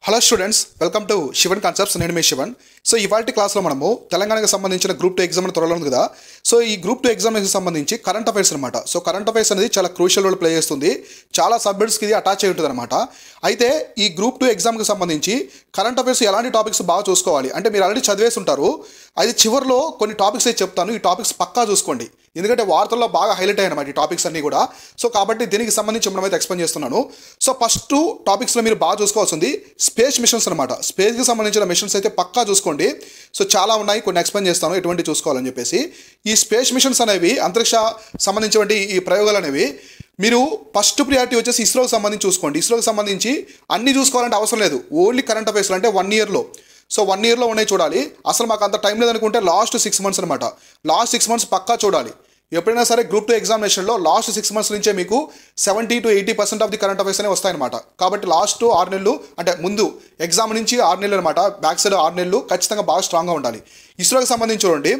Hello students, welcome to Shivan concepts. నేను మీ Sivan. So ఇవాళ క్లాస్లో మనము తెలంగాణకు సంబంధించిన గ్రూప్ 2 ఎగ్జామ్ త్వరలో ఉంది కదా. సో ఈ గ్రూప్ 2 ఎగ్జామ్కి సంబంధించి కరెంట్ అఫైర్స్ అనమాట. సో కరెంట్ అఫైర్స్ అనేది చాలా క్రూషియల్ రోల్ ప్లే చేస్తుంది. చాలా సబ్జెక్ట్స్కి ఇది అటాచ్ అయి ఉంటుంది అనమాట. అయితే ఈ గ్రూప్ 2 ఎగ్జామ్కి సంబంధించి కరెంట్ అఫైర్స్ ఎలాంటి టాపిక్స్ బాగా చూసుకోవాలి అంటే మీరు ఆల్రెడీ చదివేసి ఉంటారు. అయితే చివరిలో కొన్ని టాపిక్స్ అయితే చెప్తాను. ఈ టాపిక్స్ పక్కా చూసుకోండి, ఎందుకంటే వార్తల్లో బాగా హైలైట్ అయ్యాయి అన్నమాట ఈ టాపిక్స్ అన్నీ కూడా. సో కాబట్టి దీనికి సంబంధించి మనమైతే ఎక్స్ప్లెయిన్ చేస్తున్నాను. సో ఫస్ట్ టాపిక్స్లో మీరు బాగా చూసుకోవాల్సింది స్పేస్ మిషన్స్ అనమాట. స్పేస్కి సంబంధించిన మిషన్స్ అయితే పక్కా చూసుకోండి. సో చాలా ఉన్నాయి, కొన్ని ఎక్స్ప్లెయిన్ చేస్తాను ఎటువంటి చూసుకోవాలని చెప్పేసి. ఈ స్పేస్ మిషన్స్ అనేవి అంతరిక్ష సంబంధించినటువంటి ఈ ప్రయోగాలు అనేవి మీరు ఫస్ట్ ప్రియారిటీ వచ్చేసి ఇస్రోకి సంబంధించి చూసుకోండి. ఇస్రోకి సంబంధించి అన్నీ చూసుకోవాలంటే అవసరం లేదు, ఓన్లీ కరెంట్ అఫైర్స్లో అంటే 1 ఇయర్లో. సో 1 ఇయర్లో ఉన్నాయి చూడాలి. అసలు మాకు అంత టైం లేదనుకుంటే లాస్ట్ 6 మంత్స్ అనమాట. లాస్ట్ 6 మంత్స్ పక్కా చూడాలి. ఎప్పుడైనా సరే గ్రూప్ 2 ఎగ్జామినేషన్లో లాస్ట్ 6 మంత్స్ నుంచే మీకు 70 to 80% of the current affairs అనేవి వస్తాయన్నమాట. కాబట్టి లాస్ట్ 6 నెలలు అంటే ముందు ఎగ్జామ్ నుంచి 6 నెలలు అనమాట, బ్యాక్ సైడ్ 6 నెలలు ఖచ్చితంగా బాగా స్ట్రాంగ్గా ఉండాలి. ఇస్రోకి సంబంధించి చూడండి.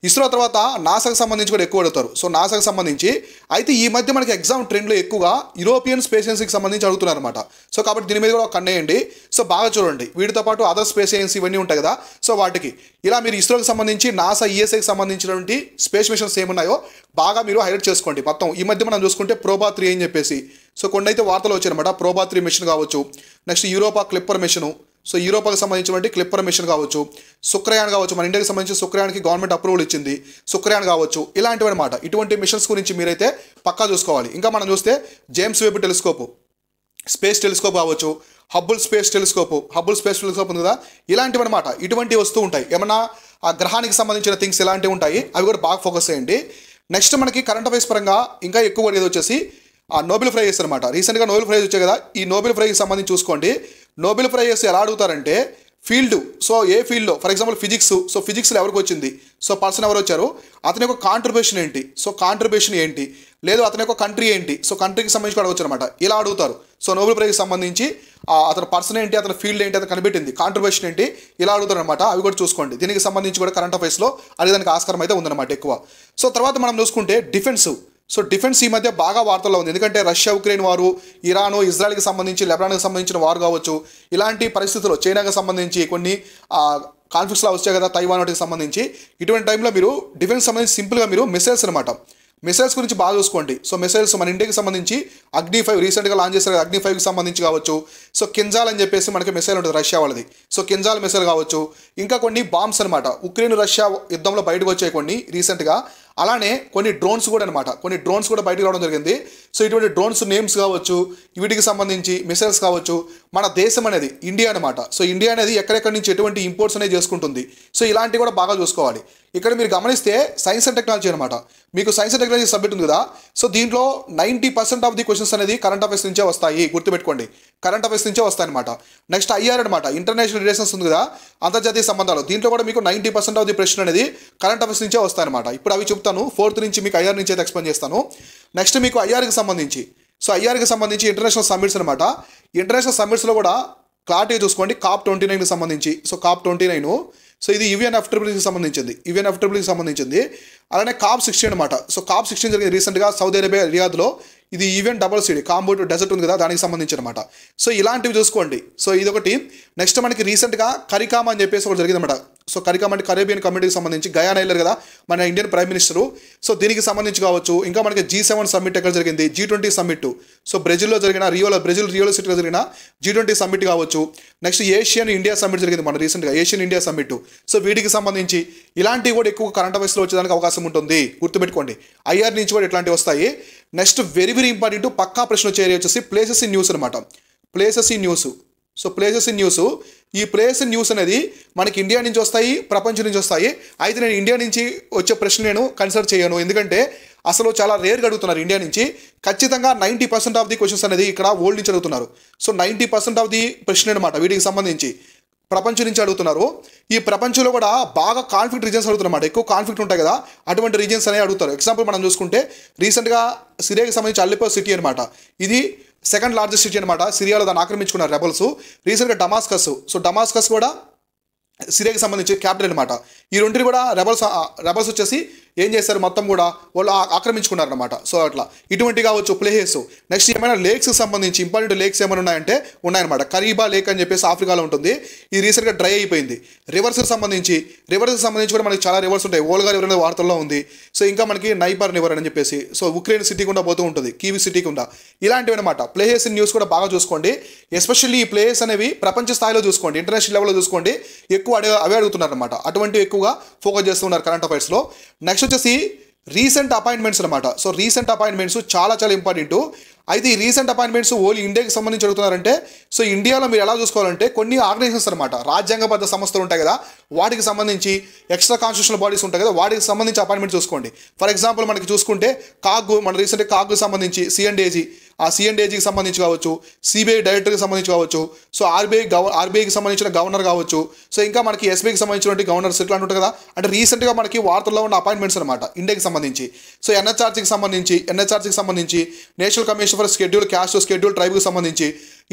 ఇస్రో తర్వాత నాసాకి సంబంధించి కూడా ఎక్కువ అడుగుతారు. సో నాసాకి సంబంధించి అయితే ఈ మధ్య మనకి ఎగ్జామ్ ట్రెండ్లో ఎక్కువగా యూరోపియన్ స్పేస్ ఏజెన్సీకి సంబంధించి అడుగుతున్నారు అనమాట. సో కాబట్టి దీని మీద కూడా కన్నేయండి. సో బాగా చూడండి. వీటితో పాటు అదర్ స్పేస్ ఏజెన్సీ ఇవన్నీ ఉంటాయి కదా. సో వాటికి ఇలా మీరు ఇస్రోకి సంబంధించి నాసా ఈఎస్ఐకి సంబంధించినటువంటి స్పేస్ మిషన్స్ ఏమున్నాయో బాగా మీరు హైలైట్ చేసుకోండి. మొత్తం ఈ మధ్య మనం చూసుకుంటే ప్రోబా 3 అని చెప్పేసి సో కొన్ని అయితే వార్తలు వచ్చాయన్నమాట. ప్రోబా 3 మిషన్ కావచ్చు, next Europa Clipper mission, so యూరోపాకి సంబంధించినటువంటి క్లిప్పర్ మిషన్ కావచ్చు, శుక్రయాన్ కావచ్చు, మన ఇండియాకి సంబంధించి శుక్రయాన్కి గవర్నమెంట్ అప్రూవల్ ఇచ్చింది, శుక్రయాన్ కావచ్చు, ఇలాంటివి అనమాట. ఇటువంటి మిషన్స్ గురించి మీరైతే పక్కా చూసుకోవాలి. ఇంకా మనం చూస్తే James Webb telescope, space telescope కావచ్చు, హబ్బుల్ స్పేస్ టెలిస్కోప్ ఉంది కదా, ఇలాంటివి అనమాట. ఇటువంటి వస్తూ ఉంటాయి. ఏమన్నా ఆ గ్రహానికి సంబంధించిన థింగ్స్ ఇలాంటివి ఉంటాయి, అవి కూడా బాగా ఫోకస్ చేయండి. నెక్స్ట్ మనకి కరెంట్ అఫైర్స్ పరంగా ఇంకా ఎక్కువ పడేది వచ్చేసి ఆ నోబెల్ ప్రైజెస్ అనమాట. రీసెంట్గా నోబెల్ ప్రైజ్ వచ్చాయి కదా, ఈ నోబెల్ ప్రైజ్కి సంబంధించి చూసుకోండి. నోబెల్ ప్రైజెస్ ఎలా అడుగుతారంటే ఫీల్డ్, సో ఏ ఫీల్డ్లో ఫర్ ఎగ్జాంపుల్ ఫిజిక్స్, సో ఫిజిక్స్లో ఎవరికి వచ్చింది, సో పర్సన్ ఎవరు వచ్చారు, అతని యొక్క కాంట్రిబ్యూషన్ ఏంటి, సో కాంట్రిబ్యూషన్ ఏంటి, లేదు అతని యొక్క కంట్రీ ఏంటి, సో కంట్రీకి సంబంధించి కూడా అడగచ్చు అనమాట. ఇలా అడుగుతారు. సో నోబెల్ ప్రైజ్కి సంబంధించి అతని పర్సన్ ఏంటి, అతని ఫీల్డ్ ఏంటి, అతను కనిపెట్టింది, కాంట్రిబ్యూషన్ ఏంటి, ఇలా అడుగుతారు అనమాట. అవి కూడా చూసుకోండి. దీనికి సంబంధించి కూడా కరెంట్ అఫైర్స్లో అడిగేదానికి ఆస్కారం అయితే ఉందన్నమాట ఎక్కువ. సో తర్వాత మనం చూసుకుంటే డిఫెన్స్. సో డిఫెన్స్ ఈ మధ్య బాగా వార్తల్లో ఉంది, ఎందుకంటే రష్యా ఉక్రెయిన్ వారు, ఇరాను ఇజ్రాయెల్కి సంబంధించి, లెబనాన్కి సంబంధించిన వారు కావచ్చు, ఇలాంటి పరిస్థితుల్లో చైనాకి సంబంధించి కొన్ని కాన్ఫ్లిక్ట్స్లో వచ్చాయి కదా, తైవాన్ వాటికి సంబంధించి. ఇటువంటి టైంలో మీరు డిఫెన్స్ సంబంధించి సింపుల్గా మీరు మిసైల్స్ అనమాట, మిసైల్స్ గురించి బాగా చూసుకోండి. సో మిసైల్స్ మన ఇండియాకి సంబంధించి అగ్ని 5 రీసెంట్గా లాంచ్ చేశారు, అగ్ని 5కి సంబంధించి కావచ్చు. సో కింజాల్ అని చెప్పేసి మనకి మిసైల్ ఉంటుంది రష్యా వాళ్ళది, సో కింజాల్ మిసైల్ కావచ్చు. ఇంకా కొన్ని బాంబ్స్ అనమాట, ఉక్రెయిన్ రష్యా యుద్ధంలో బయటకు వచ్చాయి కొన్ని రీసెంట్గా. అలానే కొన్ని డ్రోన్స్ కూడా అనమాట, కొన్ని డ్రోన్స్ కూడా బయటకు రావడం జరిగింది. సో ఇటువంటి డ్రోన్స్ నేమ్స్ కావచ్చు, వీటికి సంబంధించి మిసైల్స్ కావచ్చు. మన దేశం అనేది ఇండియా అనమాట. సో ఇండియా అనేది ఎక్కడెక్కడి నుంచి ఎటువంటి ఇంపోర్ట్స్ అనేది చేసుకుంటుంది. సో ఇలాంటివి కూడా బాగా చూసుకోవాలి. ఇక్కడ మీరు గమనిస్తే సైన్స్ అండ్ టెక్నాలజీ అనమాట. మీకు సైన్స్ అండ్ టెక్నాలజీ సబ్జెక్ట్ ఉంది కదా, సో దీంట్లో 90% ఆఫ్ ది క్వశ్చన్స్ అనేది కరెంట్ అఫైర్స్ నుంచే వస్తాయి, గుర్తుపెట్టుకోండి. కరెంట్ అఫైర్స్ నుంచే వస్తాయి అనమాట. నెక్స్ట్ ఐఆర్ అనమాట, ఇంటర్నేషనల్ రిలేషన్స్ ఉంది కదా, అంతర్జాతీయ సంబంధాలు. దీంట్లో కూడా మీకు 90% ఆఫ్ ది ప్రశ్న అనేది కరెంట్ అఫైర్స్ నుంచే వస్తాయన్నమాట. ఇప్పుడు అవి చెప్తాను. 4th నుంచి మీకు ఐఆర్ నుంచి అయితే ఎక్స్ప్లెయిన్ చేస్తాను. నెక్స్ట్ మీకు ఐఆర్కి సంబంధించి, సో ఐఆర్కి సంబంధించి ఇంటర్నేషనల్ సమ్మిట్స్ అనమాట. ఇంటర్నేషనల్ సమ్మిట్స్లో కూడా క్లారిటీ చూసుకోండి. COP29కి సంబంధించి, సో COP29, సో ఇది UNFCCCకి సంబంధించింది. అలానే COP16 అనమాట. సో COP16 జరిగింది రీసెంట్గా సౌదీ అరేబియా రియాద్లో. ఇది UNCCC కాంబోట్ డెజర్ట్ ఉంది కదా, దానికి సంబంధించి అనమాట. సో ఇలాంటివి చూసుకోండి. సో ఇదొకటి. నెక్స్ట్ మనకి రీసెంట్గా కరికామ్ అని చెప్పేసి ఒకటి జరిగిందన్నమాట. సో కరికామ్ అంటే కరేబియన్ కమ్యూనిటీకి సంబంధించి గయానా వెళ్ళారు కదా మన ఇండియన్ ప్రైమ్ మినిస్టరు. సో దీనికి సంబంధించి కావచ్చు. ఇంకా మనకి G7 సమ్మిట్ ఎక్కడ జరిగింది, G20 సమ్మిట్, సో బ్రెజిల్లో జరిగిన రియోలో సిటీలో జరిగిన G20 సమ్మిట్ కావచ్చు. నెక్స్ట్ ఏషియన్ ఇండియా సమ్మిట్ జరిగింది మన రీసెంట్గా, ఏషియన్ ఇండియా సమ్మిట్. సో వీటికి సంబంధించి ఇలాంటివి కూడా ఎక్కువ కరెంట్ అఫైర్స్లో వచ్చేదానికి అవకాశం ఉంటుంది, గుర్తుపెట్టుకోండి. ఐఆర్ నుంచి కూడా ఇట్లాంటివి వస్తాయి. నెక్స్ట్ వెరీ వెరీ ఇంపార్టెంట్ పక్కా ప్రశ్న వచ్చే ఏరియా వచ్చేసి ప్లేసెస్ ఇన్ న్యూస్ అనమాట. Places in news. So places in news, ఈ ప్లేస్ ఇన్ న్యూస్ అనేది మనకి ఇండియా నుంచి వస్తాయి, ప్రపంచం నుంచి వస్తాయి. అయితే నేను ఇండియా నుంచి వచ్చే ప్రశ్న నేను కన్సిడర్ చేయను, ఎందుకంటే అసలు చాలా రేర్గా అడుగుతున్నారు ఇండియా నుంచి. ఖచ్చితంగా 90% ఆఫ్ ది క్వశ్చన్స్ అనేది ఇక్కడ వరల్డ్ నుంచి అడుగుతున్నారు. సో 90% ఆఫ్ ది ప్రశ్న అనమాట వీటికి సంబంధించి ప్రపంచం నుంచి అడుగుతున్నారు. ఈ ప్రపంచంలో కూడా బాగా కాన్ఫ్లిక్ట్ రీజన్స్ అడుగుతున్నమాట. ఎక్కువ కాన్ఫ్లిక్ట్ ఉంటాయి కదా, అటువంటి రీజన్స్ అనేవి అడుగుతారు. ఎగ్జాంపుల్ మనం చూసుకుంటే రీసెంట్గా సిరియాకి సంబంధించి అల్లెపో సిటీ అనమాట. ఇది 2nd లార్జెస్ట్ సిటీ అనమాట. సిరియాలో దాన్ని ఆక్రమించుకున్నారు రెబల్స్. రీసెంట్గా డమాస్కస్, సో డమాస్కస్ కూడా సిరియాకి సంబంధించి క్యాపిటల్ అనమాట. ఈ రెండింటిని కూడా రెబల్స్ వచ్చేసి ఏం చేస్తారు మొత్తం కూడా వాళ్ళు ఆక్రమించుకున్నారనమాట. సో అట్లా ఇటువంటి కావచ్చు ప్లేసెస్. నెక్స్ట్ ఏమైనా లేక్స్కి సంబంధించి ఇంపార్టెంట్ లేక్స్ ఏమైనా ఉన్నాయంటే ఉన్నాయన్నమాట. కరీబా లేక్ అని చెప్పేసి ఆఫ్రికాలో ఉంటుంది. ఇది రీసెంట్గా డ్రై అయిపోయింది. రివర్స్కి సంబంధించి కూడా మనకి చాలా రివర్స్ ఉంటాయి. ఓల్గా రివర్ అనేది వార్తల్లో ఉంది. సో ఇంకా మనకి నైపర్ రివర్ అని చెప్పేసి సో ఉక్రెయిన్ సిటీ గుండా పోతూ ఉంటుంది, కీవి సిటీ గుండా. ఇలాంటివి అనమాట. ప్లేసెస్ న్యూస్ కూడా బాగా చూసుకోండి. ఎస్పెషల్లీ ఈ ప్లేసెస్ అనేవి ప్రపంచ స్థాయిలో చూసుకోండి, ఇంటర్నేషనల్ లెవెల్లో చూసుకోండి. ఎక్కువ అవే అడుగుతున్నారు అనమాట. అటువంటివి ఎక్కువగా ఫోకస్ చేస్తున్నారు కరెంట్ అఫైర్స్లో. నెక్స్ట్ వచ్చేసి రీసెంట్ అపాయింట్మెంట్స్ అనమాట. సో రీసెంట్ అపాయింట్మెంట్స్ చాలా చాలా ఇంపార్టెంట్. అయితే ఈ రీసెంట్ అపాయింట్మెంట్స్ ఓన్లీ ఇండియాకి సంబంధించి అడుగుతున్నారంటే సో ఇండియాలో మీరు ఎలా చూసుకోవాలంటే కొన్ని ఆర్గనైజేషన్స్ అనమాట, రాజ్యాంగబద్ధ సంస్థలు ఉంటాయి కదా, వాటికి సంబంధించి ఎక్స్ట్రా కాన్స్టిట్యూషనల్ బాడీస్ ఉంటాయి కదా, వాటికి సంబంధించి అపాయింట్మెంట్ చూసుకోండి. ఫర్ ఎగ్జాంపుల్ మనకి చూసుకుంటే కాగ్, మన రీసెంట్గా కాగ్కు సంబంధించి సిఎండిఏజీ, ఆ సిఎండిఏజీకి సంబంధించి కావచ్చు, సిబిఐ డైరెక్టర్కి సంబంధించి కావచ్చు, సో ఆర్బీఐకి సంబంధించిన గవర్నర్ కావచ్చు, సో ఇంకా మనకి ఎస్బీఐకి సంబంధించినటువంటి గవర్నర్స్ ఇట్లాంటి ఉంటుంది కదా. అంటే రీసెంట్గా మనకి వార్తల్లో ఉన్న అపాయింట్మెంట్స్ అనమాట ఇండియాకి సంబంధించి. సో ఎన్హెచ్ఆర్సీకి సంబంధించి national commission for schedule caste, schedule ట్రైబ్కి సంబంధించి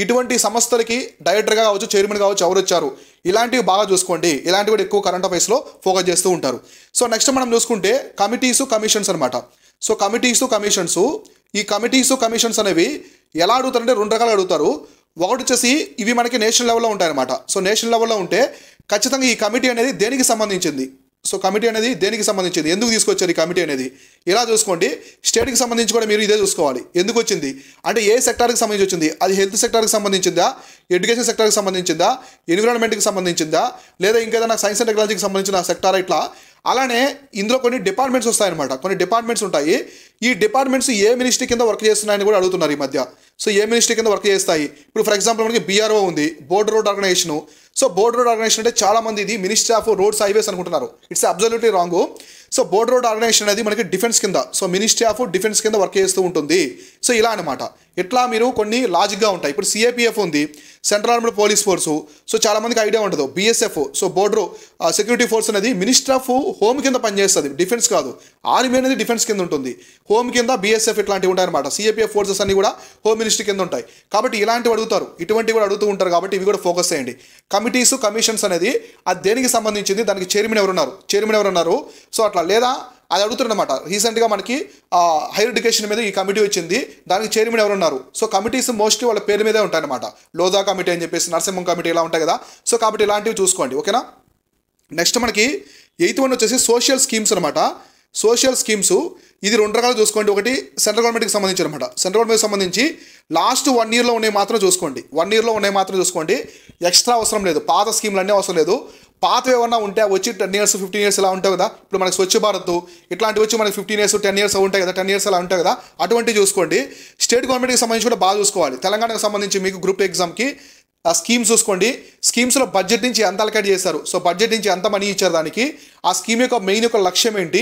ఇటువంటి సంస్థలకి డైరెక్టర్గా కావచ్చు, చైర్మన్ కావచ్చు ఎవరు వచ్చారు, ఇలాంటివి బాగా చూసుకోండి. ఇలాంటివి కూడా ఎక్కువ కరెంట్ అఫైర్స్లో ఫోకస్ చేస్తూ ఉంటారు. సో నెక్స్ట్ మనం చూసుకుంటే కమిటీస్, కమిషన్స్ అనమాట. సో కమిటీస్, కమిషన్స్, ఈ కమిటీస్, కమిషన్స్ అనేవి ఎలా అడుగుతారంటే రెండు రకాలు అడుగుతారు. ఒకటి వచ్చేసి ఇవి మనకి నేషనల్ లెవెల్లో ఉంటాయన్నమాట. సో నేషనల్ లెవెల్లో ఉంటే ఖచ్చితంగా ఈ కమిటీ అనేది దేనికి సంబంధించింది, సో కమిటీ అనేది దేనికి సంబంధించింది, ఎందుకు తీసుకొచ్చారు ఈ కమిటీ అనేది ఇలా చూసుకోండి. స్టేట్కి సంబంధించి కూడా మీరు ఇదే చూసుకోవాలి, ఎందుకు వచ్చింది అంటే ఏ సెక్టార్కి సంబంధించి వచ్చింది, అది హెల్త్ సెక్టార్కి సంబంధించిందా, ఎడ్యుకేషన్ సెక్టార్కి సంబంధించిందా, ఎన్విరాన్మెంట్కి సంబంధించిందా, లేదా ఇంకేదైనా సైన్స్ అండ్ టెక్నాలజీకి సంబంధించిన సెక్టార్. ఇట్లా అలానే ఇందులో కొన్ని డిపార్ట్మెంట్స్ వస్తాయన్నమాట. కొన్ని డిపార్ట్మెంట్స్ ఉంటాయి. ఈ డిపార్ట్మెంట్స్ ఏ మినిస్ట్రీ కింద వర్క్ చేస్తున్నాయని కూడా అడుగుతున్నారు ఈ మధ్య. సో ఏ మినిస్ట్రీ కింద వర్క్ చేస్తాయి. ఇప్పుడు ఫర్ ఎగ్జాంపుల్ మనకి బీఆర్ఓ ఉంది, border road organisation. So border road organisation అంటే చాలామంది ఇది మినిస్ట్రీ ఆఫ్ రోడ్స్ హైవేస్ అనుకుంటున్నారు. It's absolutely wrong. So border road organisation అనేది మనకి డిఫెన్స్ కింద, సో మినిస్ట్రీ ఆఫ్ డిఫెన్స్ కింద వర్క్ చేస్తూ ఉంటుంది. సో ఇలా అనమాట. ఇట్లా మీరు కొన్ని లాజిక్గా ఉంటాయి. ఇప్పుడు సిఏపిఎఫ్ ఉంది, central armed police force. So చాలామందికి ఐడియా ఉండదు. BSF, so border security force అనేది మినిస్టర్ ఆఫ్ హోమ్ కింద పనిచేస్తుంది, డిఫెన్స్ కాదు. ఆర్మీ అనేది డిఫెన్స్ కింద ఉంటుంది, హోమ్ కింద బిఎస్ఎఫ్ ఇట్లాంటివి ఉంటాయన్నమాట. సిఏపిఎఫ్ ఫోర్సెస్ అన్ని కూడా హోమ్ మినిస్ట్రీ కింద ఉంటాయి. కాబట్టి ఇలాంటివి అడుగుతారు, ఇటువంటివి కూడా అడుగుతూ ఉంటారు. కాబట్టి ఇవి కూడా ఫోకస్ చేయండి. కమిటీస్, కమిషన్స్ అనేది అది దేనికి సంబంధించింది, దానికి చైర్మన్ ఎవరున్నారు, సో అట్లా లేదా అది అడుగుతున్నమాట. రీసెంట్గా మనకి హైయర్ ఎడ్యుకేషన్ మీద ఈ కమిటీ వచ్చింది, దానికి చైర్మన్ ఎవరున్నారు. సో కమిటీస్ మోస్ట్లీ వాళ్ళ పేరు మీదే ఉంటాయన్నమాట. లోదా కమిటీ అని చెప్పేసి, నరసింహం కమిటీ ఇలా ఉంటాయి కదా. సో కాబట్టి ఇలాంటివి చూసుకోండి, ఓకేనా. నెక్స్ట్ మనకి 8th వన్ వచ్చేసి సోషల్ స్కీమ్స్ అనమాట. సోషల్ స్కీమ్స్ ఇది రెండు రకాలు చూసుకోండి. ఒకటి సెంట్రల్ గవర్నమెంట్కి సంబంధించి అనమాట. సెంట్రల్ గవర్నమెంట్కి సంబంధించి లాస్ట్ 1 yearలో ఉన్నాయి మాత్రం చూసుకోండి. 1 yearలో ఉన్నాయి మాత్రం చూసుకోండి. ఎక్స్ట్రా అవసరం లేదు. పాత స్కీమ్లు అన్నీ అవసరం లేదు. పాతవి ఏమన్నా ఉంటే వచ్చి 10 years 15 years ఇలా ఉంటాయి కదా. ఇప్పుడు మనకి స్వచ్ఛ భారత్ ఇట్లాంటివి వచ్చి మనకి 15 years 10 years ఉంటాయి కదా, 10 years అలా ఉంటాయి కదా. అటువంటివి చూసుకోండి. స్టేట్ గవర్నమెంట్కి సంబంధించి కూడా బాగా చూసుకోవాలి. తెలంగాణకు సంబంధించి మీకు గ్రూప్ ఎగ్జామ్కి ఆ స్కీమ్స్ చూసుకోండి. స్కీమ్స్లో బడ్జెట్ నుంచి ఎంత అలకేట్ చేశారు, సో బడ్జెట్ నుంచి ఎంత మనీ ఇచ్చారు దానికి, ఆ స్కీమ్ యొక్క మెయిన్ యొక్క లక్ష్యం ఏంటి,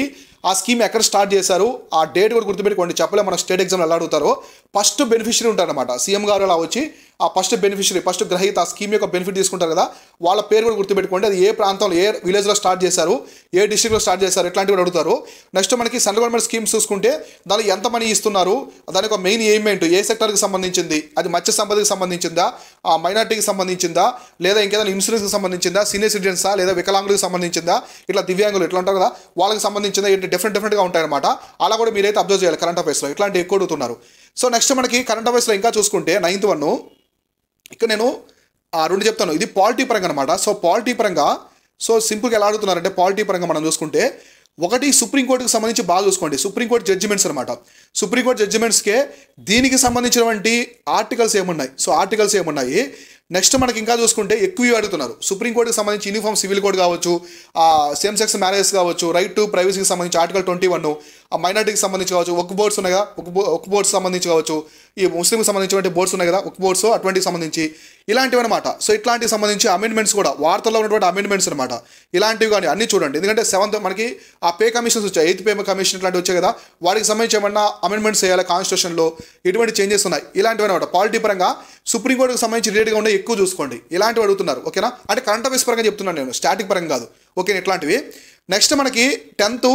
ఆ స్కీమ్ ఎక్కడ స్టార్ట్ చేశారు, ఆ డేట్ కూడా గుర్తుపెట్టుకోండి. చెప్పలే మన స్టేట్ ఎగ్జామ్లో ఎలా అడుగుతారో. ఫస్ట్ బెనిఫిషరీ ఉంటారనమాట. సీఎం గారు అలా వచ్చి ఆ ఫస్ట్ బెనిఫిషరీ, ఫస్ట్ గ్రహీత, ఆ స్కీమ్ యొక్క బెనిఫిట్ తీసుకుంటారు కదా, వాళ్ళ పేరు కూడా గుర్తుపెట్టుకోండి. అది ఏ ప్రాంతంలో, ఏ విలేజ్లో స్టార్ట్ చేశారు, ఏ డిస్ట్రిక్ట్లో స్టార్ట్ చేశారు, ఇట్లాంటివి కూడా అడుగుతారు. నెక్స్ట్ మనకి సెంట్రల్ గవర్నమెంట్ స్కీమ్స్ చూసుకుంటే దానిలో ఎంత మనీ ఇస్తున్నారు, దానికి ఒక మెయిన్ ఎయిమ్ ఏంటి, ఏ సెక్టర్కి సంబంధించింది, అది మత్స్య సంపదకి సంబంధించిందా, ఆ మైనార్టీకి సంబంధించిందా, లేదా ఇంకేదైనా ఇన్సూరెన్స్కి సంబంధించిందా, సీనియర్ సిటిజన్సా, లేదా వికలాంగులకు సంబంధించిందా, ఇట్లా దివ్యాంగులు ఇట్లా ఉంటారు కదా, వాళ్ళకి సంబంధించిందా, ఏంటి డిఫరెంట్గా ఉంటాయన్నమాట. అలా కూడా మీరైతే అబ్జర్వ్ చేయాలి కరెంట్ అఫైర్స్లో. ఇట్లాంటివి ఎక్కువ అడుగుతున్నారు. సో నెక్స్ట్ మనకి కరెంట్ అఫైర్స్లో ఇంకా చూసుకుంటే 9th వన్, ఇక్కడ నేను 2 చెప్తాను. ఇది పాలిటీ పరంగా అనమాట. సో పాలిటీ పరంగా సో సింపుల్గా ఎలా అడుగుతున్నారంటే పాలిటీ పరంగా మనం చూసుకుంటే ఒకటి సుప్రీంకోర్టుకి సంబంధించి బాగా చూసుకోండి. సుప్రీంకోర్టు జడ్జిమెంట్స్ అనమాట. సుప్రీంకోర్టు జడ్జిమెంట్స్కే దీనికి సంబంధించినటువంటి ఆర్టికల్స్ ఏమున్నాయి, సో ఆర్టికల్స్ ఏమున్నాయి. నెక్స్ట్ మనకి ఇంకా చూసుకుంటే ఎక్కువ అడుగుతున్నారు. సుప్రీంకోర్టుకి సంబంధించి యూనిఫామ్ సివిల్ కోడ్ కావచ్చు, సేమ్ సెక్స్ మ్యారేజెస్ కావచ్చు, రైట్ టు ప్రైవసీకి సంబంధించి ఆర్టికల్ 21, మైనార్టీకి సంబంధించి కావచ్చు, ఒక్ బోర్డ్స్ ఉన్నాయి కదా, ఒక్ బోర్డ్స్ సంబంధించి కావచ్చు, ఈ ముస్లింకి సంబంధించినటువంటి బోర్డ్స్ ఉన్నాయి కదా, ఒక్ బోర్డ్స్ అటువంటికి సంబంధించి ఇలాంటివి అనమాట. సో ఇట్లాంటికి సంబంధించి అమెండ్మెంట్స్ కూడా వార్తల్లో ఉన్నటువంటి అమెండ్మెంట్స్ అనమాట. ఇలాంటివి కానీ అన్నీ చూడండి. ఎందుకంటే 7th మనకి ఆ పే కమిషన్స్ వచ్చాయి, 8th పే కమిషన్ ఇట్లాంటివి వచ్చాయి కదా, వాటికి సంబంధించి ఏమన్నా అమెండ్మెంట్స్ చేయాలి కాన్స్టిట్యూషన్లో, ఎటువంటి చేంజెస్ ఉన్నాయి, ఇలాంటివి అనమాట. పాలిటీ పరంగా సుప్రీంకోర్టుకి సంబంధించి రిలేటెడ్గా ఉండే ఎక్కువ చూసుకోండి. ఇలాంటివి అడుగుతున్నారు, ఓకేనా. అంటే కరెంట్ అఫైర్స్ పరంగా చెప్తున్నాను నేను, స్టాటిక్ పరంగా కాదు, ఓకే. ఇట్లాంటివి. నెక్స్ట్ మనకి 10th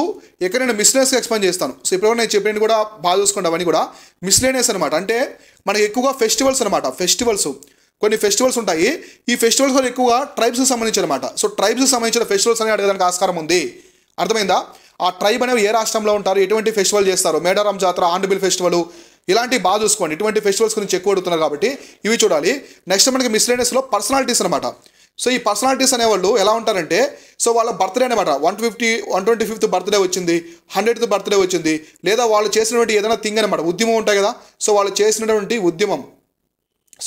ఇక్కడ నేను మిస్లేనియస్గా ఎక్స్ప్లెయిన్ చేస్తాను. సో ఇప్పుడు నేను చెప్పినవి కూడా బాగా చూసుకోండి. అవన్నీ కూడా మిస్లేనియస్ అనమాట. అంటే మనకి ఎక్కువగా ఫెస్టివల్స్ అనమాట. ఫెస్టివల్స్ కొన్ని ఫెస్టివల్స్ ఉంటాయి. ఈ ఫెస్టివల్స్ ఎక్కువగా ట్రైబ్స్కి సంబంధించి అనమాట. సో ట్రైబ్స్కి సంబంధించిన ఫెస్టివల్స్ అని అడగడానికి ఆస్కారం ఉంది, అర్థమైందా. ఆ ట్రైబ్ అనేవి ఏ రాష్ట్రంలో ఉంటారు, ఎటువంటి ఫెస్టివల్ చేస్తారు, మేడారం జాతర, ఆండుబిల్ ఫెస్టివల్, ఇలాంటివి బాగా చూసుకోండి. ఇటువంటి ఫెస్టివల్స్ గురించి ఎక్కువ అడుగుతున్నారు కాబట్టి ఇవి చూడాలి. నెక్స్ట్ మనకి మిస్లేనియస్లో పర్సనాలిటీస్ అనమాట. సో ఈ పర్సనాలిటీస్ అనేవాళ్ళు ఎలా ఉంటారంటే, సో వాళ్ళ బర్త్డే అనమాట 125th బర్త్డే వచ్చింది, 100th బర్త్డే వచ్చింది, లేదా వాళ్ళు చేసినటువంటి ఏదైనా థింగ్ అనమాట, ఉద్యమం ఉంటాయి కదా, సో వాళ్ళు చేసినటువంటి ఉద్యమం,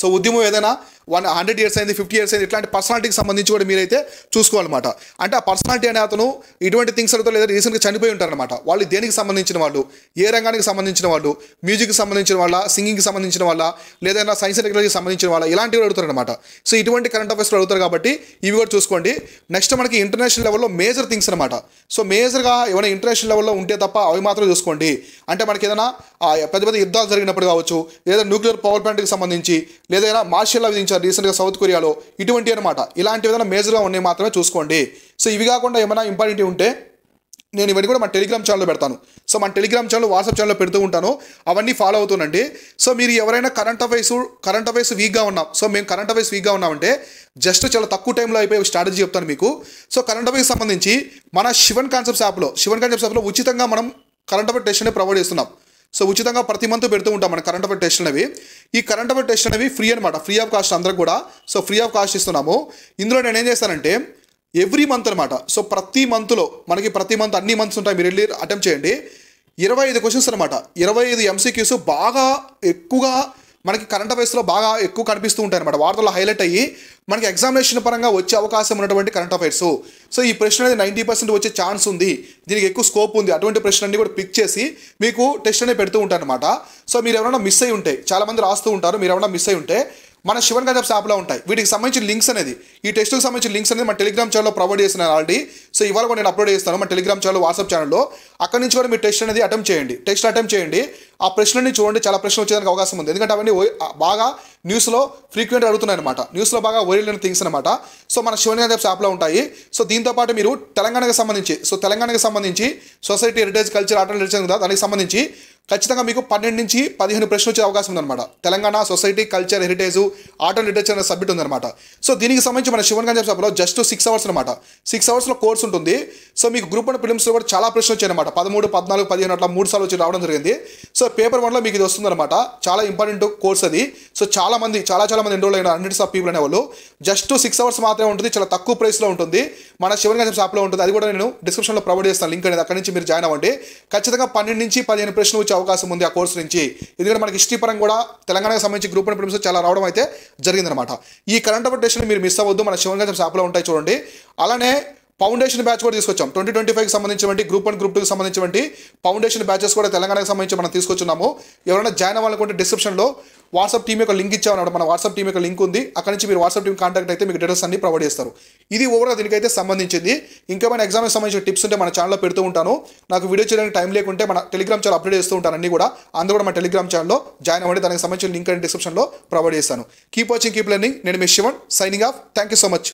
సో ఉద్యమం ఏదైనా 100 years అయింది, 50 years అయింది, ఇట్లాంటి పర్సనాలిటీకి సంబంధించి కూడా మీరైతే చూసుకోవాలన్నమాట. అంటే ఆ పర్సనాలిటీ అనే అతను ఇటువంటి థింగ్స్ అడుగుతారు, లేదా రీసెంట్గా చనిపోయి ఉంటారనమాట. వాళ్ళు దేనికి సంబంధించిన వాళ్ళు, ఏ రంగానికి సంబంధించిన వాళ్ళు, మ్యూజిక్కి సంబంధించిన వాళ్ళ, సింగింగ్కి సంబంధించిన వాళ్ళ, లేదా సైన్స్ అండ్ టెక్నాలజీకి సంబంధించిన వాళ్ళ, ఇలాంటివి అడుగుతారు అనమాట. సో ఇటువంటి కరెంట్ అఫైర్స్లో అడుగుతారు కాబట్టి ఇవి కూడా చూసుకోండి. నెక్స్ట్ మనకి ఇంటర్నేషనల్ లెవెల్లో మేజర్ థింగ్స్ అనమాట. సో మేజర్గా ఏమైనా ఇంటర్నేషనల్ లెవెల్లో ఉంటే తప్ప అవి మాత్రం చూసుకోండి. అంటే మనకి ఏదైనా పెద్ద పెద్ద యుద్ధాలు జరిగినప్పుడు కావచ్చు, లేదా న్యూక్లియర్ పవర్ ప్లాంట్కి సంబంధించి, లేదా మార్షల్ లా విధించారు రీసెంట్గా సౌత్ కొరియాలో, ఇటువంటి అనమాట. ఇలాంటి ఏదైనా మేజర్గా ఉన్నాయి మాత్రమే చూసుకోండి. సో ఇవి కాకుండా ఏమైనా ఇంపార్టెంట్ ఉంటే నేను ఇవన్నీ కూడా మన టెలిగ్రామ్ ఛానల్లో పెడతాను. సో మన టెలిగ్రామ్ ఛానల్, వాట్సాప్ ఛానల్లో పెడుతూ ఉంటాను, అవన్నీ ఫాలో అవుతుండండి. సో మీరు ఎవరైనా కరెంట్ అఫైర్స్ వీక్గా ఉన్నాం, సో మేము కరెంట్ అఫైర్స్ వీక్గా ఉన్నామంటే జస్ట్ చాలా తక్కువ టైంలో అయిపోయి స్ట్రాటజీ చెప్తాను మీకు. సో కరెంట్ అఫైర్స్ సంబంధించి మన శివన్ కాన్సెప్ట్స్ యాప్లో ఉచితంగా మనం కరెంట్ అఫైర్ టెస్ట్ అనేది ప్రొవైడ్ చేస్తున్నాం. సో ఉచితంగా ప్రతి మంత్ పెడుతూ ఉంటాం మన కరెంట్ అఫైర్ టెస్ట్ అనేవి. ఈ కరెంట్ అఫైర్ టెస్ట్ అనేవి ఫ్రీ అనమాట, ఫ్రీ ఆఫ్ కాస్ట్ అందరికి కూడా. సో ఫ్రీ ఆఫ్ కాస్ట్ ఇస్తున్నాము. ఇందులో నేను ఏం చేస్తానంటే ఎవ్రీ మంత్ అనమాట, సో ప్రతి మంత్లో మనకి అన్ని మంత్స్ ఉంటాయి, మీరు వెళ్ళి అటెంప్ట్ చేయండి. 25 క్వశ్చన్స్ అనమాట, 25 MCQs బాగా ఎక్కువగా మనకి కరెంట్ అఫైర్స్లో బాగా ఎక్కువ కనిపిస్తూ ఉంటాయి అనమాట. వార్తల్లో హైలైట్ అయ్యి మనకి ఎగ్జామినేషన్ పరంగా వచ్చే అవకాశం ఉన్నటువంటి కరెంట్ అఫైర్స్. సో ఈ ప్రశ్న అనేది 90% వచ్చే ఛాన్స్ ఉంది, దీనికి ఎక్కువ స్కోప్ ఉంది, అటువంటి ప్రశ్నలన్నీ కూడా పిక్ చేసి మీకు టెస్ట్ అనేది పెడుతూ ఉంటాను అనమాట. సో మీరు ఎవరైనా మిస్ అయ్యి ఉంటే, చాలామంది రాస్తూ ఉంటారు, మీరు ఎవరైనా మిస్ అయ్యి ఉంటే మన శివన్ కాన్సెప్ట్స్ యాప్లో ఉంటాయి. వీటికి సంబంధించిన లింక్స్ అనేది, ఈ టెస్ట్కి సంబంధించిన లింక్స్ అనేది మన టెలిగ్రామ్ ఛానల్లో ప్రొవైడ్ చేస్తున్నాను ఆల్రెడీ. సో ఇవాళ కూడా నేను అప్లోడ్ చేస్తాను మన టెలిగ్రామ్ ఛానల్, వాట్సాప్ ఛానల్లో. అక్కడి నుంచి కూడా మీరు టెస్ట్ అనేది అటెంప్ట్ చేయండి. ఆ ప్రశ్నని చూడండి, చాలా ప్రశ్నలు వచ్చేదానికి అవకాశం ఉంది, ఎందుకంటే అవన్నీ బాగా న్యూస్లో ఫ్రీక్వెంట్గా అడుగుతున్నాయి అనమాట, న్యూస్లో బాగా వైరల్ థింగ్స్ అనమాట. సో మన శివన్ కాన్సెప్ట్స్ యాప్లో ఉంటాయి. సో దీంతోపాటు మీరు తెలంగాణకి సంబంధించి society, heritage, culture, art and literature కదా, దానికి సంబంధించి ఖచ్చితంగా మీకు 12 నుంచి 15 ప్రశ్నలు వచ్చే అవకాశం ఉందన్నమాట. Telangana society, culture, heritage, art and literature అనే సబ్జెక్ట్ ఉందన్నమాట. సో దీనికి సంబంధించి మన శివన్ కాన్సెప్ట్స్ యాప్లో జస్ట్ 6 hours అనమాట, 6 hours కోర్స్ ఉంటుంది. సో మీకు గ్రూప్ 1 ప్రిలిమ్స్లో కూడా చాలా ప్రశ్నలు వచ్చాయన్నమాట, 13, 14, 15 అట్లా 3 సార్లు వచ్చి రావడం జరిగింది. సో పేపర్ 1లో మీకు ఇది వస్తుందన్నమాట, చాలా ఇంపార్టెంట్ కోర్స్ అది. సో చాలా మంది ఎన్రోల్ అయిన హండ్రెడ్స్ ఆఫ్ పీపుల్ అనేవాళ్ళు. జస్ట్ 6 hours మాత్రమే ఉంటుంది, చాలా తక్కువ ప్రైస్లో ఉంటుంది, మన శివన్ కాన్సెప్ట్స్ యాప్లో ఉంటుంది. అది కూడా నేను డిస్క్రిప్షన్లో ప్రొవైడ్ చేస్తాను లింక్ అనేది, అక్కడి నుంచి మీరు జాయిన్ అవ్వండి. ఖచ్చితంగా 12 నుంచి 15 ప్రశ్నలు వచ్చే అవకాశం ఉంది ఆ కోర్స్ నుంచి. ఎందుకంటే మనకి హిస్టరీ పరంగా కూడా తెలంగాణకు సంబంధించి గ్రూప్ 1 ప్రిలిమ్స్ చాలా రావడం అయితే జరిగిందనమాట. ఈ కరెంట్ అఫైర్ టెస్ట్ మీరు మిస్ అవ్వద్దు, మన శివన్ కాన్సెప్ట్స్ యాప్లో ఉంటాయి చూడండి. అలానే ఫౌండేషన్ బ్యాచ్ కూడా తీసుకొచ్చాం, 2025కి సంబంధించినటువంటి గ్రూప్ 1, గ్రూప్ 2కి సంబంధించినటువంటి ఫౌండేషన్ బ్యాచెస్ కూడా తెలంగాణకు సంబంధించి మనం తీసుకొచ్చున్నాము. ఎవరైనా జాయిన్ అవ్వాలనుకుంటే డిస్క్రిప్షన్లో వాట్సాప్ టీమ్ యొక్క లింక్ ఇచ్చామన్నమాట, మన వాట్సాప్ టీమ్ యొక్క లింక్ ఉంది, అక్కడ నుంచి మీరు వాట్సాప్ టీమ్ కాంటాక్ట్ అయితే మీకు డీటెయిల్స్ అన్ని ప్రొవైడ్ చేస్తారు. ఇది ఓవర్గా దీనికైతే సంబంధించింది. ఇంకేమైనా ఎగ్జామ్కి సంబంధించిన టిప్స్ ఉంటే మన ఛానల్లో పెడుతూ ఉంటాను. నాకు వీడియో చేయడానికి టైం లేకుంటే మన టెలిగ్రామ్ ఛానల్ అప్డేట్ చేస్తూ ఉంటాను అన్ని కూడా, అందరూ కూడా మన టెలిగ్రామ్ ఛానల్లో జాయిన్ అవ్వండి. దానికి సంబంధించిన లింక్ అని డిస్క్రిప్షన్లో ప్రొవైడ్ చేస్తాను. Keep watching, keep learning. నేను మీ Shivan, signing off. Thank you so much.